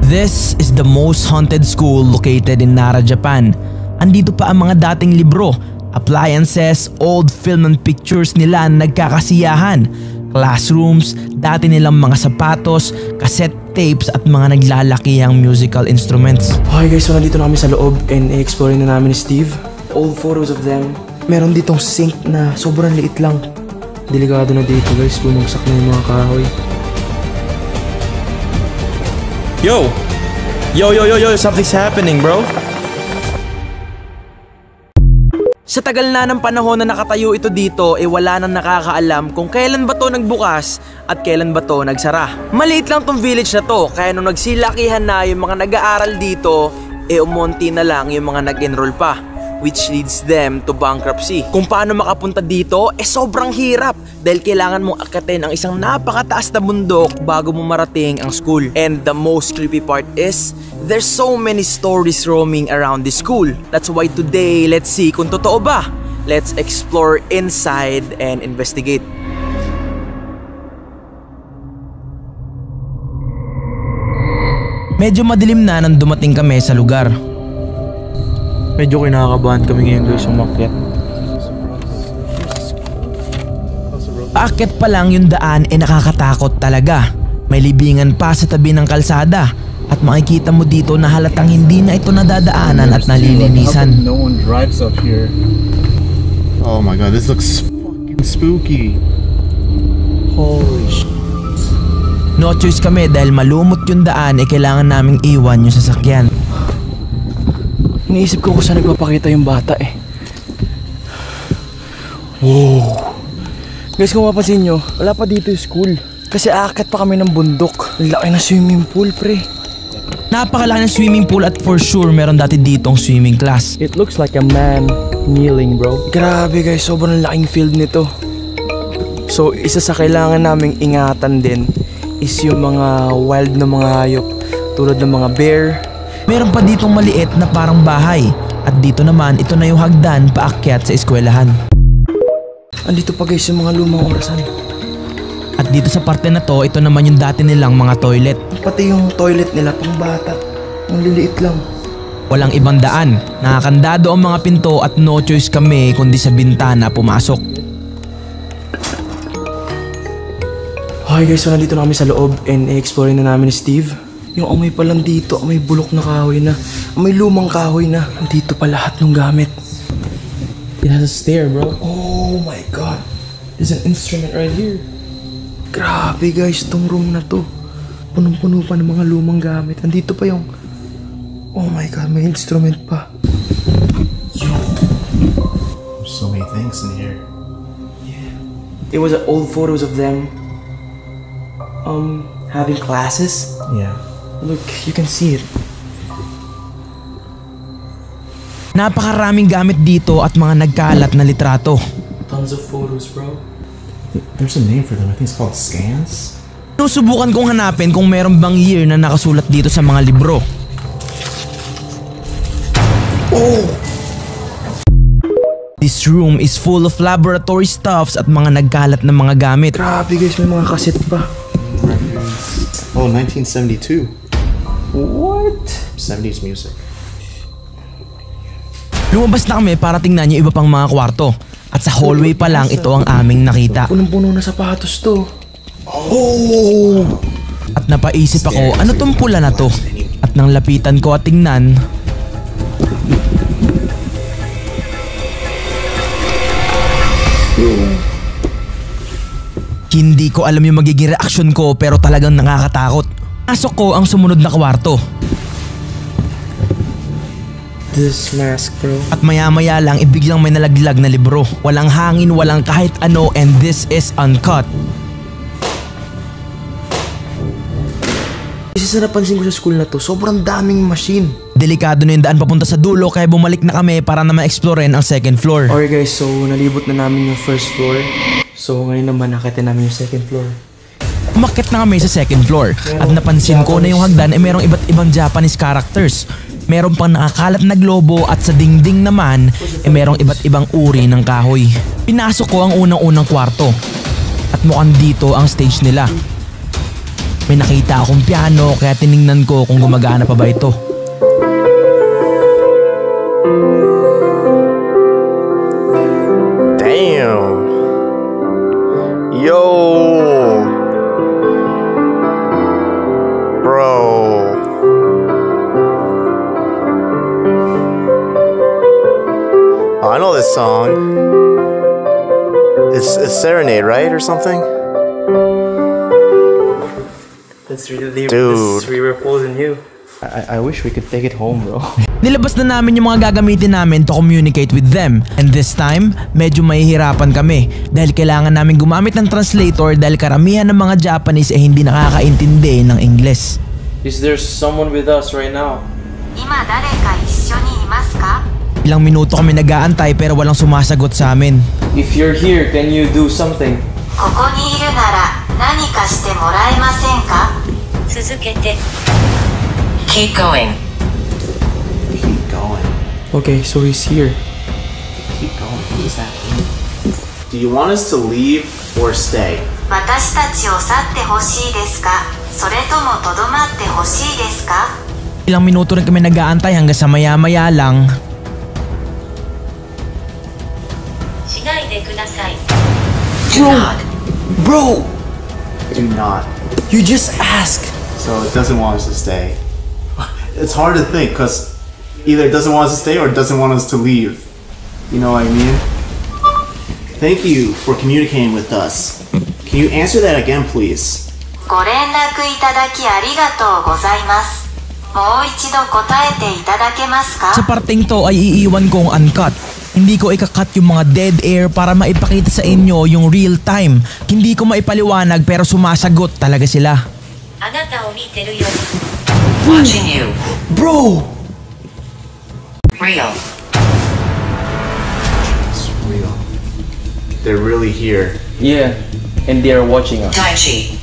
This is the most haunted school located in Nara, Japan. Andito pa ang mga dating libro, appliances, old film and pictures nila nagkakasiyahan, classrooms, dati nilang mga sapatos, cassette tapes at mga naglalakihang musical instruments. Okay guys, so nandito na kami sa loob and i-explore na namin ni Steve. Old photos of them. Meron ditong sink na sobrang liit lang. Delikado na dito guys, bumagsak na yung mga kahoy. Yo, something's happening, bro. Sa tagal na ng panahon na nakatayo ito dito, wala nang nakakaalam kung kailan ba to nagbukas at kailan ba to nagsara. Maliit lang tong village na to, kaya nung nagsilakihan na yung mga nag-aaral dito, umonti na lang yung mga nag-enroll pa, which leads them to bankruptcy. Kung paano makapunta dito, sobrang hirap dahil kailangan mong akitin ang isang napakataas na bundok bago mo marating ang school. And the most creepy part is, there's so many stories roaming around the school. That's why today, let's see kung totoo ba. Let's explore inside and investigate. Medyo madilim na nang dumating kami sa lugar. Medyo kinakabahan kami ngayon guys umakyat. Paakyat pa lang yung daan nakakatakot talaga. May libingan pa sa tabi ng kalsada at makikita mo dito na halatang hindi na ito nadadaanan at nalilinisan. No one drives up here. Oh my god, this looks fucking spooky. Holy shit. No choice kami dahil malumot yung daan kailangan naming iwan yung sasakyan. Iniisip ko kung saan nagpapakita yung bata Wow. Guys, kung mapapansin nyo, wala pa dito yung school. Kasi aakyat pa kami ng bundok. Laki na swimming pool, pre. Napakalaki ng swimming pool at for sure meron dati ditong swimming class. It looks like a man kneeling, bro. Grabe guys, sobrang laking field nito. So, isa sa kailangan naming ingatan din is yung mga wild na mga hayop tulad ng mga bear. Meron pa ditong maliit na parang bahay at dito naman ito na yung hagdan paakyat sa eskwelahan. Andito pa guys yung mga lumang orasan. At dito sa parte na to, ito naman yung dati nilang mga toilet. Pati yung toilet nila pang bata. Ang liliit lang. Walang ibang daan, nakakandado ang mga pinto at no choice kami kundi sa bintana pumasok. Okay guys, so nandito na kami sa loob and i-explore na namin ni Steve. Yung amoy pa lang dito, amoy bulok na kahoy na, amoy lumang kahoy na. Dito pa lahat ng gamit. It has a stair, bro. Oh my god. There's an instrument right here. Grabe guys, tong room na to. Punong-puno pa ng mga lumang gamit. Andito pa yung... Oh my god, may instrument pa. Yo. There's so many things in here. Yeah. It was old photos of them having classes. Yeah. Look, you can see it. Napakaraming gamit dito at mga nagkalat na litrato. Tons of photos, bro. There's a name for them. I think it's called scans. Susubukan kong hanapin kung meron bang year na nakasulat dito sa mga libro. Oh! This room is full of laboratory stuffs at mga nagkalat na mga gamit. Grabe guys, may mga cassette pa. Oh, 1972. What? 70s music. Lumabas na kami para tingnan yung iba pang mga kwarto. At sa hallway pa lang ito ang aming nakita. Punong-puno na sapatos to. Oh! At napaisip ako, ano tong pula na to? At nang lapitan ko at tingnan, hindi ko alam yung magiging reaksyon ko pero talagang nakakatakot. Pasok ko ang sumunod na kwarto. This mask, bro. At maya-maya lang biglang may nalaglag na libro. Walang hangin, walang kahit ano, and this is uncut. Isa sa napansin ko sa school na to, sobrang daming machine. Delikado na yung daan papunta sa dulo kaya bumalik na kami para na ma-explorein ang second floor. Okay guys, so nalibot na namin yung first floor. So ngayon naman nakitin namin yung second floor. Umakyat na kami sa second floor at napansin ko na yung hagdan merong iba't ibang Japanese characters. Meron pang nakakalat na globo at sa dingding naman merong iba't ibang uri ng kahoy. Pinasok ko ang unang-unang kwarto at mukhang dito ang stage nila. May nakita akong piano kaya tiningnan ko kung gumagana pa ba ito. Damn. Yo. Bro. Oh, I know this song. It's Serenade, right? Or something? That's really Dude. Liverpool in you. I wish we could take it home, bro. Nilabas na namin yung mga gagamitin namin to communicate with them. And this time, medyo mahihirapan kami dahil kailangan namin gumamit ng translator dahil karamihan ng mga Japanese ay hindi nakakaintindi ng Ingles. Is there someone with us right now? Ilang minuto kami nag-aantay pero walang sumasagot sa amin. If you're here, can you do something? ここにいるなら何かしてもらえませんか？続けて。Keep going. Keep going. Okay, so he's here. Keep going. What does that mean? Do you want us to leave or stay? 私たちを去ってほしいですか？それともとどまってほしいですか？ Ilang minuto rin kami nag-aantay hanggang sa maya-maya lang. しないでください。 Bro! Do not. You just ask. So it doesn't want us to stay. It's hard to think because either it doesn't want us to stay or it doesn't want us to leave. You know what I mean? Thank you for communicating with us. Can you answer that again, please? ご連絡いただきありがとうございます。もう一度答えていただけますか？ Sa parting to ay iiwan kong uncut. Hindi ko ikakat yung mga dead air para maipakita sa inyo yung real time. Hindi ko maipaliwanag pero sumasagot talaga sila. あなたを見てるよ。Watching you. Bro! Real. It's real. They're really here. Yeah, and they are watching us. Daichi.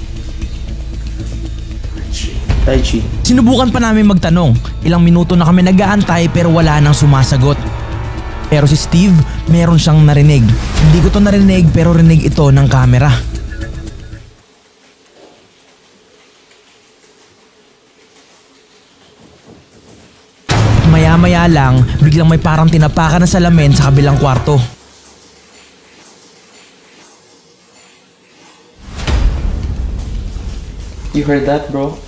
Daichi. Sinubukan pa namin magtanong. Ilang minuto na kami nag-aantay pero wala nang sumasagot. Pero si Steve, meron siyang narinig. Hindi ko to narinig pero rinig ito ng camera. Maya-maya lang, biglang may parang tinapakan na salamin sa kabilang kwarto. You heard that, bro?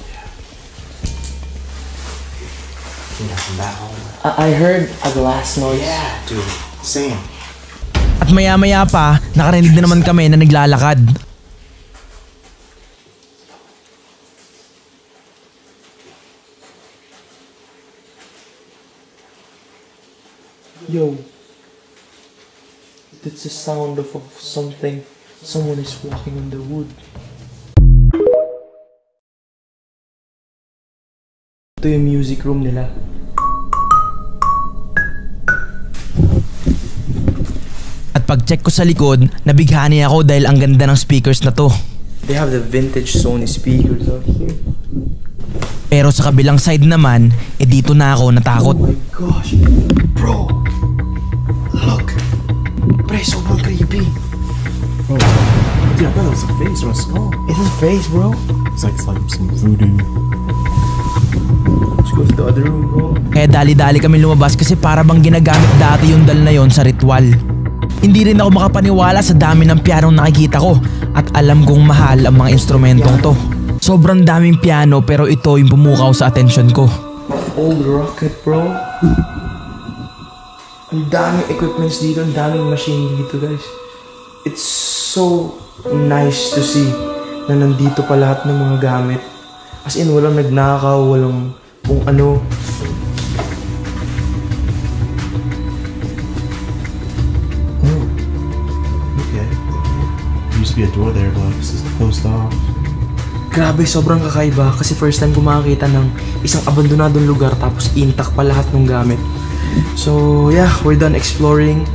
I heard a glass noise. Yeah, dude. Same. At maya-maya pa, nakarinig na naman kami na naglalakad. Yo, that's the sound of something. Someone is walking on the wood. Ito yung music room nila. At pag-check ko sa likod, nabighani ako dahil ang ganda ng speakers na to. They have the vintage Sony speakers out here. Pero sa kabilang side naman, dito na ako natakot. Oh my gosh, bro! Look! Pre, sobrang creepy. Bro, dude, I thought it was a face or a skull. It's a face, bro. It's like some voodoo. Let's go to the other room, bro. Kaya dali-dali kami lumabas kasi para bang ginagamit dati yung dal na yon sa ritual. Hindi rin ako makapaniwala sa dami ng pianong nakikita ko at alam kong mahal ang mga instrumentong to. Sobrang daming piano pero ito yung pumukaw sa atensyon ko. Old rocket, bro. Ang daming equipments dito, ang daming machine dito, guys. It's so nice to see na nandito pa lahat ng mga gamit. As in, walang nagnakaw, walang kung ano. Oh, okay. There used to be a door there, but it's closed off. Grabe, sobrang kakaiba kasi first time ko makakita ng isang abandonadong lugar tapos intact pa lahat ng gamit. So yeah, we're done exploring.